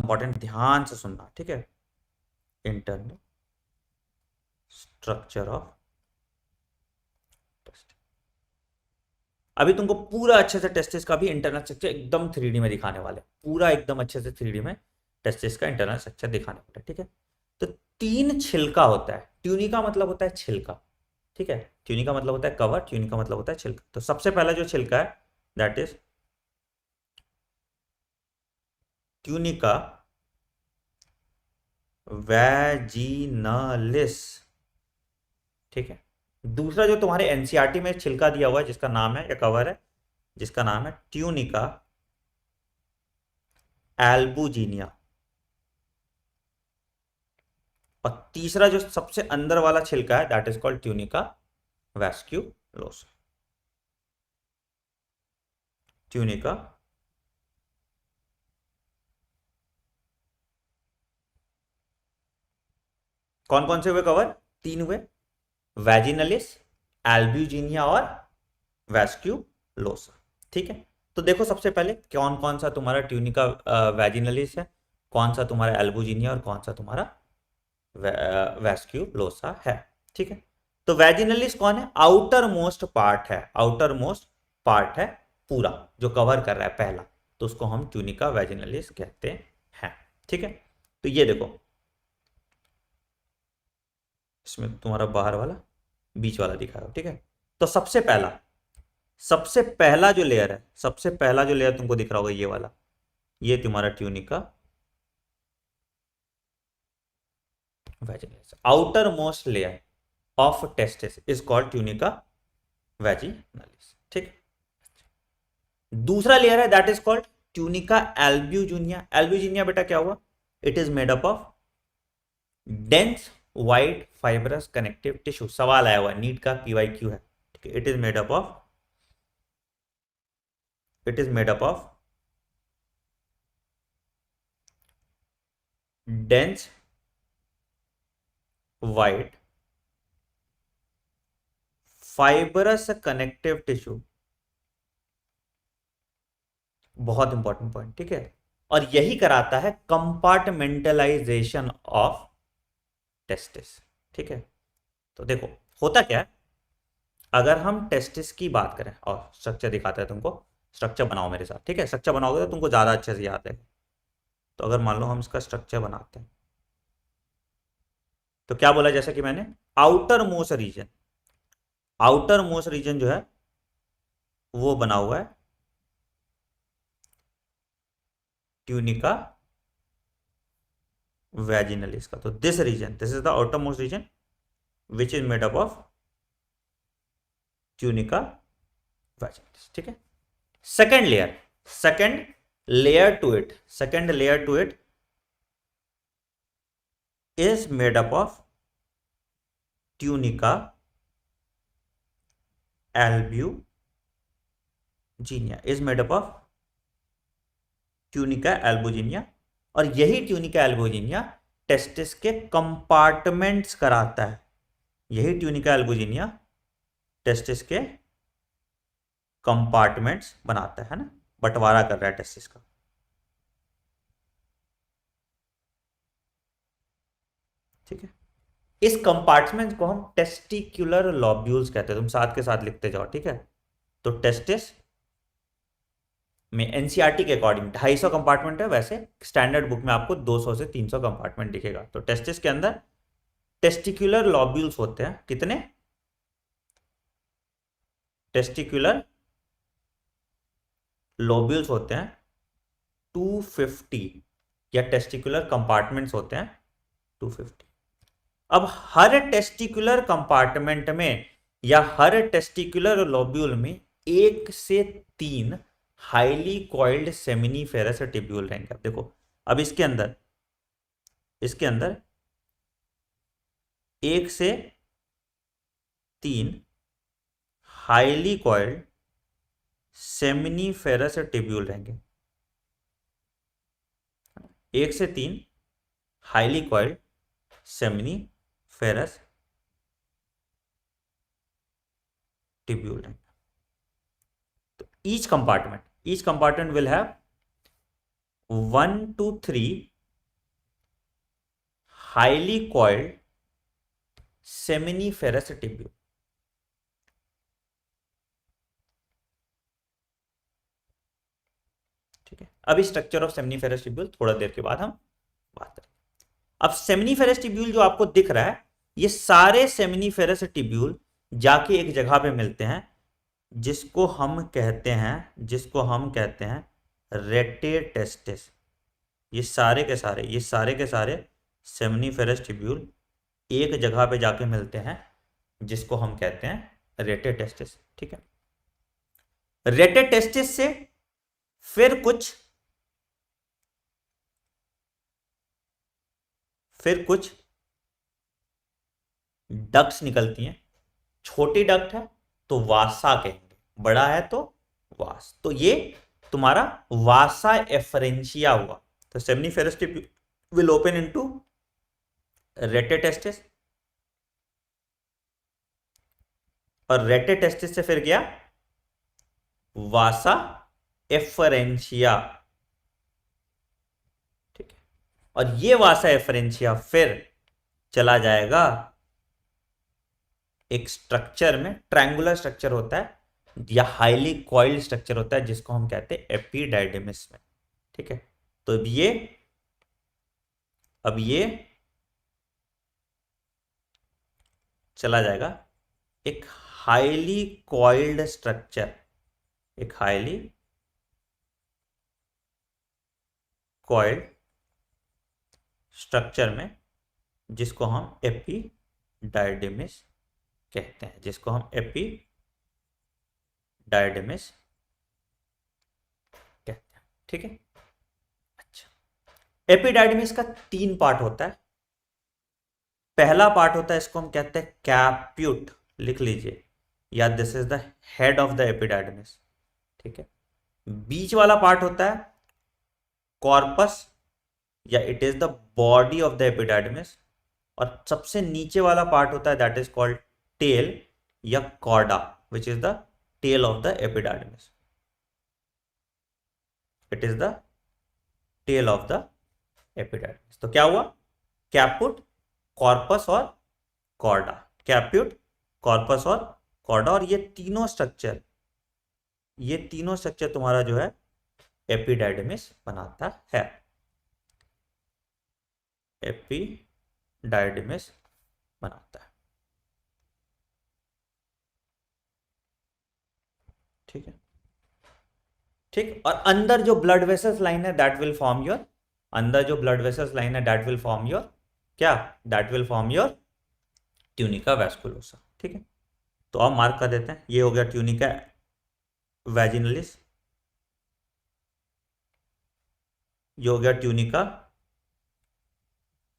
Important, ध्यान से सुनना, ठीक है। Internal structure of test. अभी तुमको पूरा अच्छे से टेस्टिस का भी इंटरनल स्ट्रक्चर एकदम 3D में दिखाने वाले, पूरा एकदम अच्छे से 3D में टेस्टिस का इंटरनल स्ट्रक्चर दिखाने वाले, ठीक है। तो 3 छिलका होता है, ट्यूनिका मतलब होता है छिलका, ठीक है। ट्यूनिका मतलब होता है कवर, ट्यूनिका मतलब होता है छिलका। तो सबसे पहला जो छिलका है दैट इज ट्यूनिका वैजिनलिस, ठीक है। दूसरा जो तुम्हारे एनसीईआरटी में छिलका दिया हुआ है जिसका नाम है या कवर है, जिसका नाम है ट्यूनिका एल्बुजिनिया। और तीसरा जो सबसे अंदर वाला छिलका है that is called tunica vasculosa. Tunica कौन कौन से हुए कवर? 3 हुए, वैजिनलिस, एल्ब्यूजिनिया और वैस्क्यूलोसा, ठीक है। तो देखो सबसे पहले कौन कौन सा तुम्हारा ट्यूनिका वैजिनलिस है, कौन सा तुम्हारा एल्ब्यूजिनिया और कौन सा तुम्हारा वैस्क्यूलोसा है, ठीक है। तो वैजिनलिस कौन है? आउटर मोस्ट पार्ट है, आउटर मोस्ट पार्ट है पूरा जो कवर कर रहा है पहला, तो उसको हम ट्यूनिका वैजिनलिस कहते हैं, ठीक है। तो ये देखो इसमें तुम्हारा बाहर वाला बीच वाला दिखा रहा हो, ठीक है। तो सबसे पहला जो लेयर है, सबसे पहला जो लेयर तुमको दिख रहा होगा ये वाला, ये तुम्हारा tunica vaginalis, outer most layer of testis is called tunica vaginalis, ठीक। दूसरा लेयर है that is called tunica albuginea. Albuginea बेटा क्या हुआ? It is made up of dense white fibrous connective tissue. सवाल आया हुआ नीट का, पीवाईक्यू है, ठीक है। It is made up of dense white fibrous connective tissue, बहुत इंपॉर्टेंट पॉइंट, ठीक है। और यही कराता है कंपार्टमेंटलाइजेशन ऑफ टेस्टिस, ठीक है। तो देखो होता क्या है, अगर हम टेस्टिस की बात करें, और स्ट्रक्चर दिखाते हैं तुमको, स्ट्रक्चर बनाओ मेरे साथ, ठीक है। स्ट्रक्चर बनाओगे तो तुमको ज्यादा अच्छे से याद है। तो अगर मान लो हम इसका स्ट्रक्चर बनाते हैं, तो क्या बोला जैसा कि मैंने, outer most region, outer most region जो है वो बना हुआ है ट्यूनिका वैजिनलिस का। तो this is the outer most region which is made up of tunica vaginalis, ठीक है। Second layer, second second layer to it is made up of tunica albuginea, is made up of tunica albuginea। और यही tunica albuginea testis के compartments कराता है, यही tunica albuginea testis के compartments बनाता है ना, बंटवारा कर रहा है टेस्टिस का, ठीक है। इस कंपार्टमेंट को हम टेस्टिकुलर लॉब्यूल्स कहते हैं, तुम साथ के साथ लिखते जाओ, ठीक है। तो टेस्टिस में एनसीईआरटी के अकॉर्डिंग 250 कंपार्टमेंट है, वैसे स्टैंडर्ड बुक में आपको 200 से 300 कंपार्टमेंट दिखेगा। तो टेस्टिस के अंदर टेस्टिकुलर लॉब्यूल्स होते हैं, कितने? टेस्टिकुलर लोब्यूल्स होते हैं 250, या टेस्टिकुलर कंपार्टमेंट्स होते हैं 250। अब हर टेस्टिकुलर कंपार्टमेंट में या हर टेस्टिकुलर लोब्यूल में 1 से 3 हाईली कॉइल्ड सेमिनीफेरस टिब्यूल रहेंगे। अब देखो, अब इसके अंदर 1 से 3 हाईली कॉइल्ड सेमिनीफेरस टिब्यूल रहेंगे, 1 से 3 हाईली कॉइल्ड सेमिनीफेरस टिब्यूल रहेंगे। तो each compartment will have 1 to 3 highly coiled seminiferous tubule. ठीक है, अभी स्ट्रक्चर ऑफ सेमिनिफेरस टिब्यूल थोड़ा देर के बाद हम बात करेंगे। अब सेमिनिफेरस टिब्यूल जो आपको दिख रहा है, ये सारे सेमिनिफेरस टिब्यूल जाके एक जगह पे मिलते हैं, जिसको हम कहते हैं रेटेटेस्टिस। ये सारे के सारे सेमिनिफेरस टिब्यूल एक जगह पे जाके मिलते हैं, जिसको हम कहते हैं रेटेटेस्टिस। ठीक है, रेटेटेस्टिस से फिर कुछ फिर कुछ डक्ट्स निकलती हैं। छोटी डक्ट है तो वासा कहेंगे, बड़ा है तो वास। तो ये तुम्हारा वासा एफरेंशिया हुआ। तो seminiferous tubule will open into rete testis, और रेटेटेस्टिस से फिर गया वासा एफरेंशिया। ठीक है, और ये वासा एफरेंशिया फिर चला जाएगा एक स्ट्रक्चर में, ट्रायंगुलर स्ट्रक्चर होता है या हाईली कॉइल्ड स्ट्रक्चर होता है, जिसको हम कहते हैं एपिडाइडिमिस में। ठीक है, तो अब ये चला जाएगा एक हाईली कॉइल्ड स्ट्रक्चर, एक हाईली कॉइल्ड स्ट्रक्चर में, जिसको हम एपिडाइडिमिस कहते हैं, जिसको हम एपिडाइडिमिस कहते हैं। ठीक है, अच्छा, एपिडाइडिमिस का 3 पार्ट होता है। पहला पार्ट होता है, इसको हम कहते हैं कैप्यूट, लिख लीजिए, या this is the head of the epididymis. ठीक है, बीच वाला पार्ट होता है कॉर्पस, या it is the body of the epididymis, और सबसे नीचे वाला पार्ट होता है दैट इज कॉल्ड टेल या cauda, which is the tail of the epididymis. It is the tail of the epididymis. तो क्या हुआ, कैप्यूट, कॉर्पस और कॉर्डा, कैप्यूट, कॉर्पस और कॉर्डा, और ये तीनों स्ट्रक्चर तुम्हारा जो है एपिडाइडिमिस बनाता है। एपिडाइडिमिस बनाता है। ठीक है, ठीक, और अंदर जो ब्लड वेसल्स लाइन है दैट विल फॉर्म योर, अंदर जो ब्लड वेसल्स लाइन है दैट विल फॉर्म योर क्या, that will form your tunica vasculosa. ठीक है, तो आप मार्क कर देते हैं, ये हो गया ट्यूनिका वैजिनलिस, ये हो गया ट्यूनिका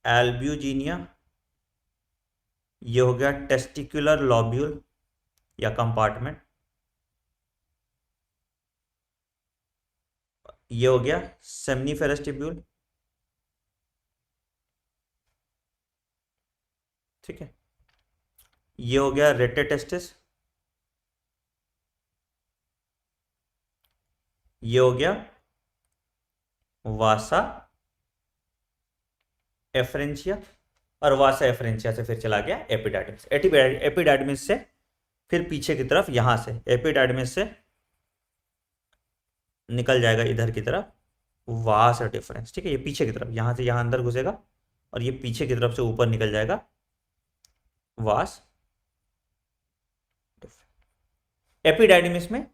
एल्ब्यूजिनिया, ये हो गया टेस्टिकुलर लॉब्यूल या कंपार्टमेंट, ये हो गया सेमिनिफेरस टिब्यूल। ठीक है, ये हो गया रेटेटेस्टिस, ये हो गया वासा एफरेंशिया, और वासा एफरेंशिया से फिर चला गया एपिडाइडिमिस। एपिडाइडिमिस से फिर पीछे की तरफ, यहां से एपिडाइडिमिस से निकल जाएगा इधर की तरफ वास डिफरेंस। ठीक है, ये पीछे की तरफ, यहां से यहां अंदर घुसेगा, और ये पीछे की तरफ से ऊपर निकल जाएगा वास। एपिडाइडिमिस में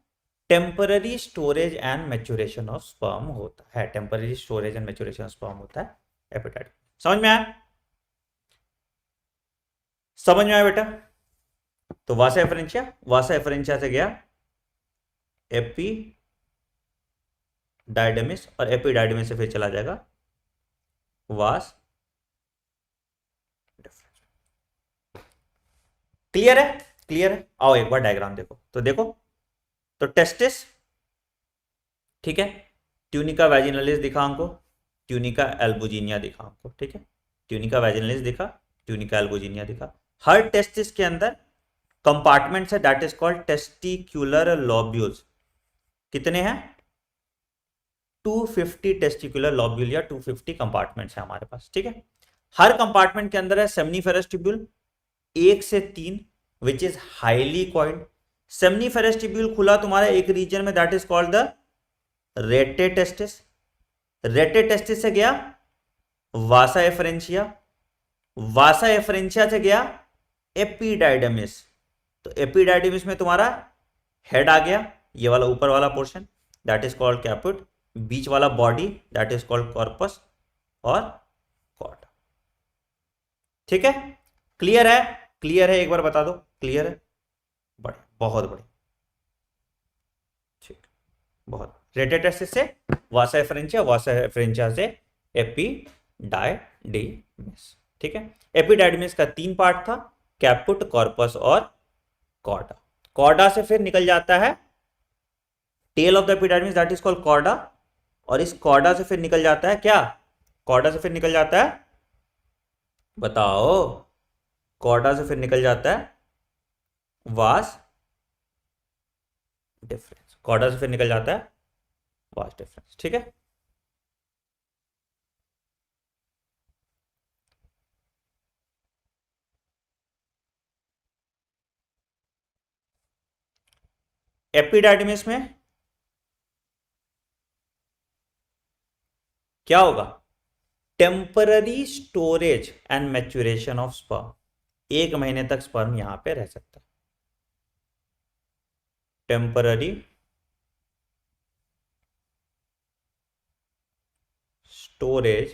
temporary storage and maturation of sperm होता है, temporary storage and maturation of sperm होता है एपिडाइडिमिस। समझ में आया, समझ में आया बेटा? तो वासा एफरेंशिया, वासा एफरेंशिया से गया एपिडाइडिमिस, और एपिडाइडिमिस से फिर चला जाएगा वास डिफरेंस। क्लियर है? क्लियर है? आओ एक बार डायग्राम देखो, तो देखो, तो टेस्टिस, ठीक है, ट्यूनिका वैजिनलिस दिखा हमको, ट्यूनिका एल्बुजिनिया दिखा हमको। ठीक है, ट्यूनिका वैजिनलिस दिखा, ट्यूनिका एल्बुजिनिया दिखा। हर टेस्टिस के अंदर कंपार्टमेंट्स है दैट इज कॉल्ड टेस्टिक्युलर लॉब्यूल्स। कितने हैं? 250 टेस्टिकुलर लॉब्यूल या 250 कंपार्टमेंट्स है हमारे पास। ठीक है, हर कंपार्टमेंट के अंदर है सेमनीफेरस ट्यूब्यूल 1 से 3, which is highly coiled. Seminiferous tubule खुला तुम्हारा एक रीजन में, that is called the rate testis. Rate testis से गया वासा एफरेंशिया, वासा एफरेंशिया से गया एपिडाइडमिस। तो एपिडाइडमिस में तुम्हारा हेड आ गया, ये वाला ऊपर वाला portion, that is called caput. बीच वाला body, that is called corpus और कॉर्ड। ठीक है, क्लियर है? क्लियर है, एक बार बता दो क्लियर है? बढ़िया, बहुत बढ़िया, ठीक, बहुत। रेटेटेस्टिस से वासा एफरेंशिया, वासा एफरेंशिया से एपिडाइडिमिस। ठीक है, एपिडाइडिमिस का 3 पार्ट था, कैपुट, कॉर्पस और कॉर्डा। कॉर्डा से फिर निकल जाता है tail of the epididymis, that is called cauda. और इस कॉर्डा से फिर निकल जाता है क्या? कॉर्डा से फिर निकल जाता है, बताओ, कॉर्डा से फिर निकल जाता है वास डिफरेंस। कॉर्डा से फिर निकल जाता है वास डिफरेंस। ठीक है, एपिडाइडिमिस में क्या होगा? Temporary storage and maturation of sperm. 1 महीने तक स्पर्म यहां पे रह सकता है। Temporary storage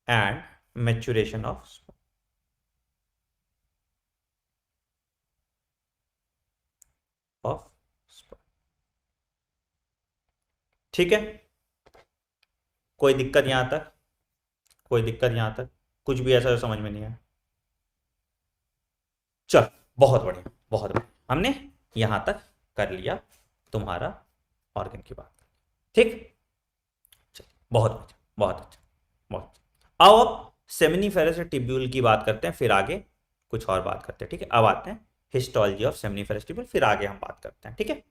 and maturation of sperm. ठीक है, कोई दिक्कत यहां तक? कोई दिक्कत यहां तक? कुछ भी ऐसा समझ में नहीं आया? चल, बहुत बढ़िया, बहुत बढ़िया, हमने यहां तक कर लिया तुम्हारा ऑर्गन की बात। ठीक, चल, बहुत अच्छा, बहुत अच्छा, बहुत अच्छा। आओ अब सेमिनिफेरस टिब्यूल की बात करते हैं, फिर आगे कुछ और बात करते हैं। ठीक है, अब आते हैं हिस्टोलॉजी ऑफ सेमिनिफेरस टिब्यूल, फिर आगे हम बात करते हैं। ठीक है,